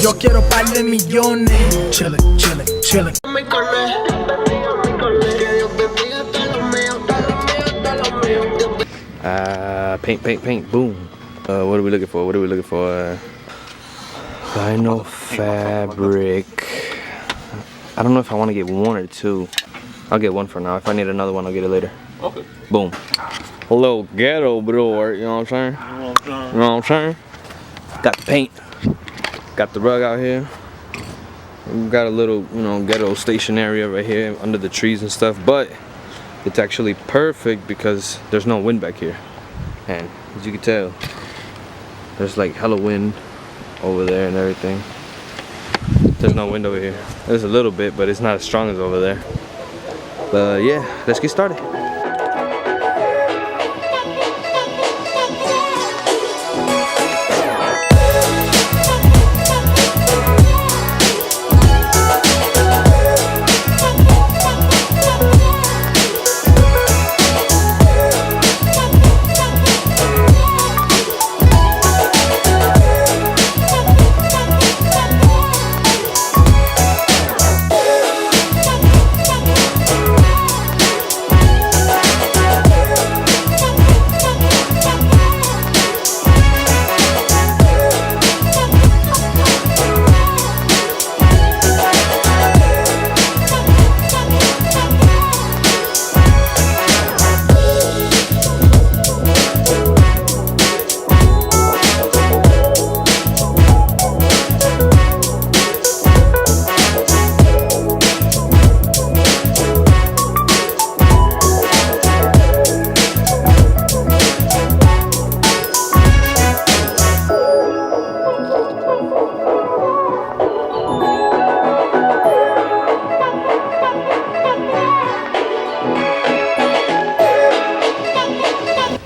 Yo quiero par de millones. Chillin', chillin', chillin'. Paint, boom. What are we looking for? Vinyl fabric. I don't know if I want to get one or two. I'll get one for now. If I need another one, I'll get it later. Okay. Boom. Hello, ghetto bro. You know what I'm saying? You know what I'm saying? Got the paint. Got the rug out here. We got a little, you know, ghetto station area right here under the trees and stuff. But it's actually perfect because there's no wind back here. And as you can tell, there's like hella wind over there and everything. There's no wind over here. There's a little bit, but it's not as strong as over there. But yeah, let's get started.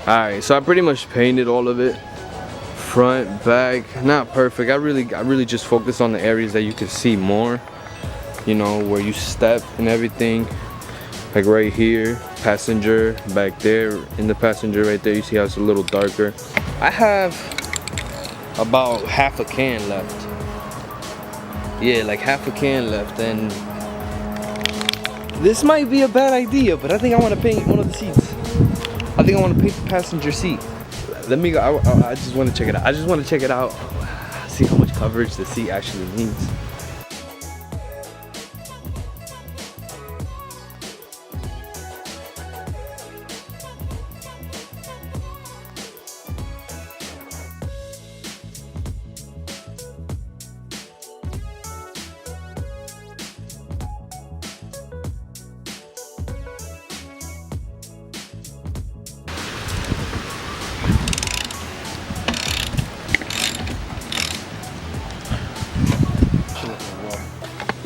Alright, so I pretty much painted all of it, front, back. Not perfect. I really just focused on the areas that you could see more, you know, where you step and everything. Like right here, passenger, back there in the passenger right there, you see how it's a little darker. I have about half a can left. Yeah, like half a can left, and this might be a bad idea, but I think I want to paint one of the seats. I think I want to paint the passenger seat. Let me go. I just want to check it out. I just want to check it out. See how much coverage the seat actually needs.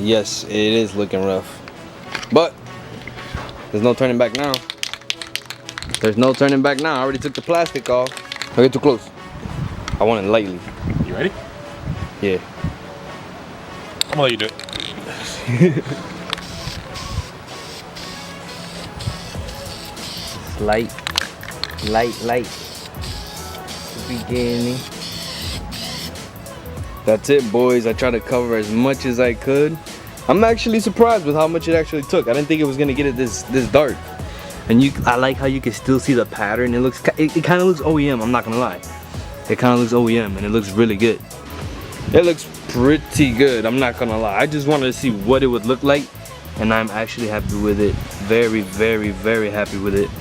Yes, it is looking rough, but there's no turning back now. There's no turning back now. I already took the plastic off. Don't get too close. I want it lightly. You ready? Yeah. I'm gonna let you do it. Light. Beginning. That's it, boys. I tried to cover as much as I could. I'm actually surprised with how much it actually took. I didn't think it was gonna get it this dark. And I like how you can still see the pattern. It kind of looks OEM. I'm not gonna lie. It kind of looks OEM, and it looks really good. It looks pretty good. I'm not gonna lie. I just wanted to see what it would look like, and I'm actually happy with it. Very, very, very happy with it.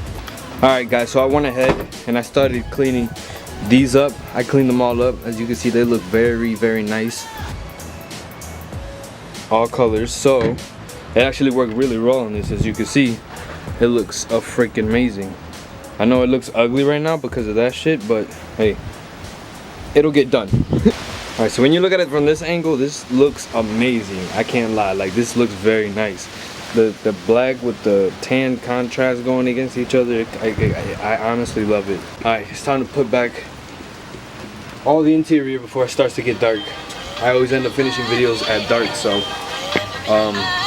All right, guys. So I went ahead and I started cleaning these up. I cleaned them all up. As you can see, they look very, very nice. All colors. So it actually worked really well on this. As you can see, it looks freaking amazing. I know it looks ugly right now because of that shit, but hey, it'll get done. All right, so when you look at it from this angle, this looks amazing. I can't lie. Like, this looks very nice. The black with the tan contrast going against each other, I honestly love it. All right, it's time to put back all the interior before it starts to get dark. I always end up finishing videos at dark, so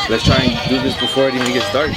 let's try and do this before it even gets dark.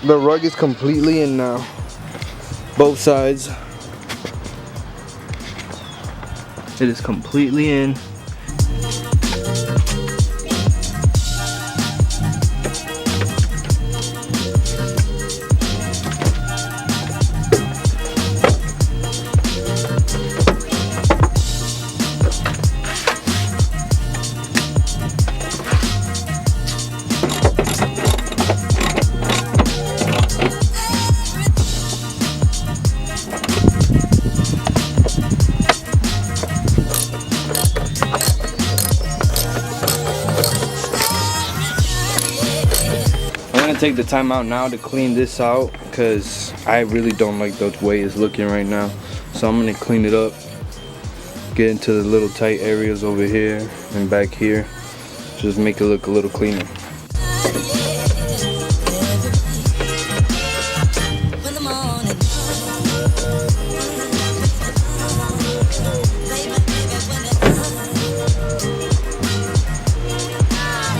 The rug is completely in now. Both sides. It is completely in. I'm gonna take the time out now to clean this out because I really don't like the way it's looking right now. So I'm gonna clean it up, get into the little tight areas over here and back here, just make it look a little cleaner.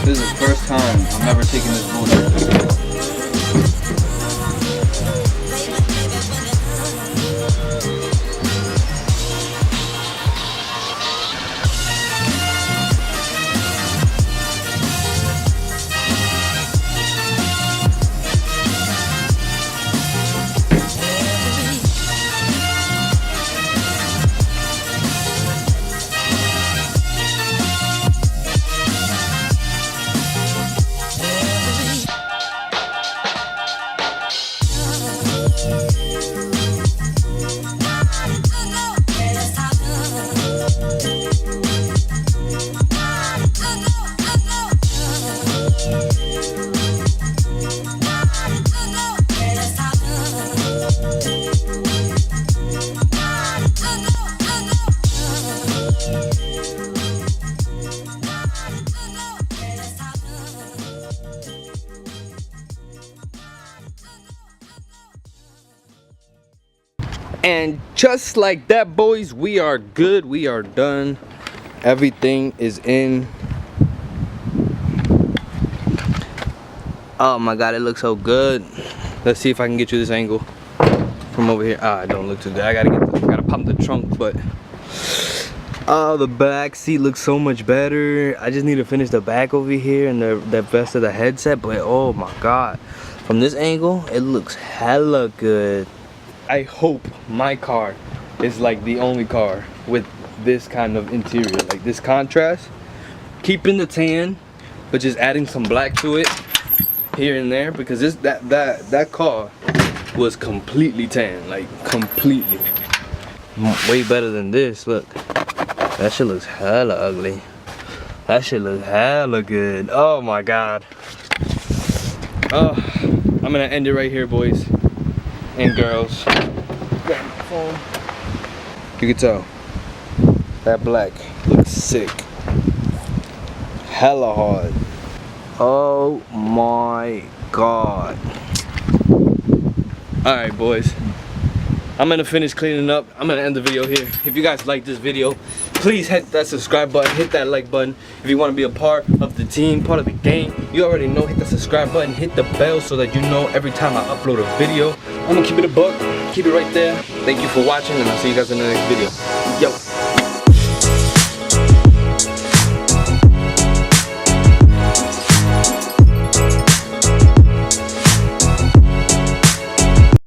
This is the first time I'm ever taking this bullshit. And just like that, boys, we are good. We are done. Everything is in. Oh my god, it looks so good. Let's see if I can get you this angle from over here. Ah, it don't look too good. I gotta pump the trunk, but oh, the back seat looks so much better. I just need to finish the back over here and the rest of the headset, but oh my god, from this angle it looks hella good. I hope my car is like the only car with this kind of interior, like this contrast, keeping the tan but just adding some black to it here and there, because that car was completely tan, like completely. Way better than this. Look, that shit looks hella ugly. That shit looks hella good. Oh my god. Oh, I'm gonna end it right here, boys and girls. You can tell that black looks sick, hella hard. Oh my god. All right, boys, I'm gonna finish cleaning up. I'm gonna end the video here. If you guys like this video, please hit that subscribe button, hit that like button. If you want to be a part of the team, part of the gang, you already know, hit the subscribe button, hit the bell so that you know every time I upload a video. I'm gonna keep it a buck, keep it right there. Thank you for watching, and I'll see you guys in the next video. Yo.